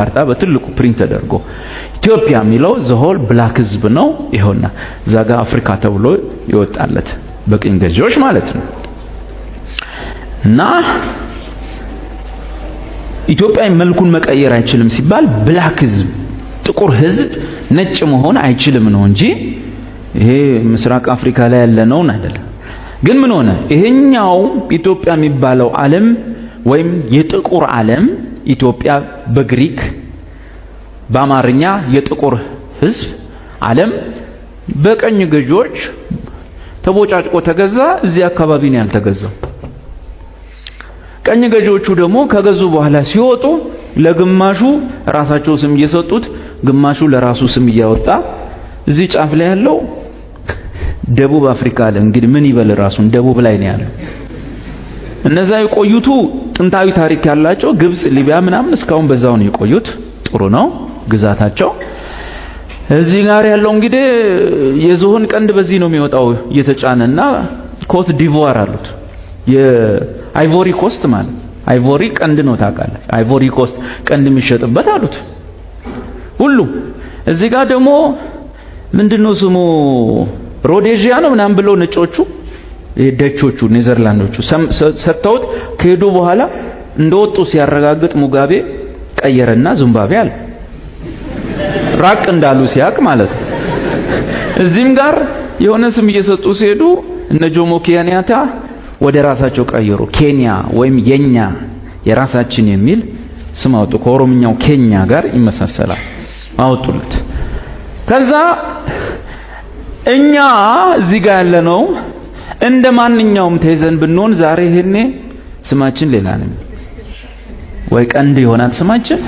ካርታ በትልቁ ፕሪንት ተደርጎ ኢትዮጵያ የሚለው ዘሆል ብላክ ህዝብ ነው። ይኸውና ዛጋ አፍሪካ ተብሎ ይወጣለት በቅኝ ገዢዎች ማለት ነው። እና ኢትዮጵያ መልኩን መቀየር አይችልም ሲባል ብላክ ህዝብ ጥቁር ህዝብ ነጭ መሆን አይችልም ነው እንጂ ይሄ ምስራቅ አፍሪካ ላይ ያለ ነው አይደለም። ግን ምን ሆነ? ይሄኛው ኢትዮጵያ የሚባለው ዓለም ወይም የጥቁር ዓለም ኢትዮጵያ በግሪክ በአማርኛ የጥቁር ህዝብ ዓለም በቀኝ ገዢዎች ተቦጫጭቆ ተገዛ። እዚህ አካባቢ ነው ያልተገዛው። ቀኝ ገዢዎቹ ደግሞ ከገዙ በኋላ ሲወጡ ለግማሹ ራሳቸው ስም እየሰጡት ግማሹ ለራሱ ስም እያወጣ እዚህ ጫፍ ላይ ያለው ደቡብ አፍሪካ አለ። እንግዲህ ምን ይበል ራሱን ደቡብ ላይ ነው ያለው። እነዛ የቆዩቱ ጥንታዊ ታሪክ ያላቸው ግብጽ፣ ሊቢያ ምናምን እስካሁን በዛው ነው የቆዩት። ጥሩ ነው ግዛታቸው። እዚህ ጋር ያለው እንግዲህ የዝሆን ቀንድ በዚህ ነው የሚወጣው እየተጫነና ኮት ዲቮር አሉት። የአይቮሪ ኮስት ማለት አይቮሪ ቀንድ ነው ታውቃለህ። አይቮሪ ኮስት ቀንድ የሚሸጥበት አሉት ሁሉ። እዚህ ጋር ደግሞ ምንድነው ስሙ ሮዴዥያ ነው ምናምን ብለው ነጮቹ ደቾቹ ኔዘርላንዶቹ ሰጥተውት ከሄዱ በኋላ እንደወጡ ሲያረጋግጥ ሙጋቤ ቀየረና ዚምባብዌ አለ። ራቅ እንዳሉ ሲያቅ ማለት ነው። እዚህም ጋር የሆነ ስም እየሰጡ ሲሄዱ እነ ጆሞ ኬንያታ ወደ ራሳቸው ቀየሩ። ኬንያ ወይም የኛ የራሳችን የሚል ስም አወጡ። ከኦሮምኛው ኬኛ ጋር ይመሳሰላል አወጡለት። ከዛ እኛ እዚህ ጋር ያለነው እንደ ማንኛውም ተይዘን ብንሆን ዛሬ ይሄኔ ስማችን ሌላ ነው ወይ ቀንድ ይሆናል ስማችን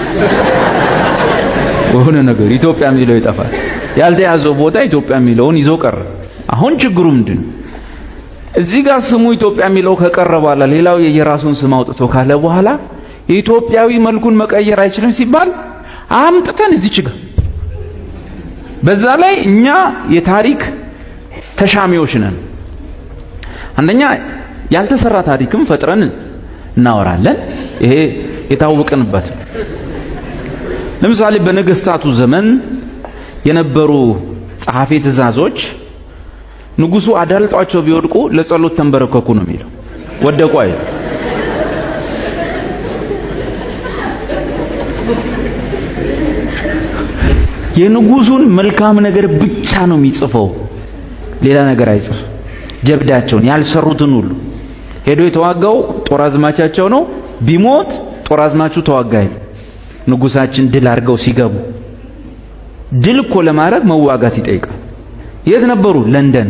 ወሆነ ነገር ኢትዮጵያ የሚለው ይጠፋል። ያልተያዘው ቦታ ኢትዮጵያ የሚለውን ይዞ ቀረ። አሁን ችግሩ ምንድነው? እዚህ ጋር ስሙ ኢትዮጵያ የሚለው ከቀረ በኋላ ሌላው የራሱን ስም አውጥቶ ካለ በኋላ የኢትዮጵያዊ መልኩን መቀየር አይችልም ሲባል አምጥተን እዚህ ጋር በዛ ላይ እኛ የታሪክ ተሻሚዎች ነን። አንደኛ ያልተሰራ ታሪክም ፈጥረን እናወራለን። ይሄ የታወቀንበት። ለምሳሌ በነገስታቱ ዘመን የነበሩ ጸሐፊ ትእዛዞች ንጉሱ አዳልጧቸው ቢወድቁ ለጸሎት ተንበረከኩ ነው የሚለው። ወደቁ አይደል? የንጉሱን መልካም ነገር ብቻ ነው የሚጽፈው፣ ሌላ ነገር አይጽፍ። ጀብዳቸውን ያልሰሩትን ሁሉ ሄዶ የተዋጋው ጦር አዝማቻቸው ነው። ቢሞት ጦር አዝማቹ ተዋጋ አይደል? ንጉሳችን ድል አድርገው ሲገቡ ድል እኮ ለማድረግ መዋጋት ይጠይቃል። የት ነበሩ? ለንደን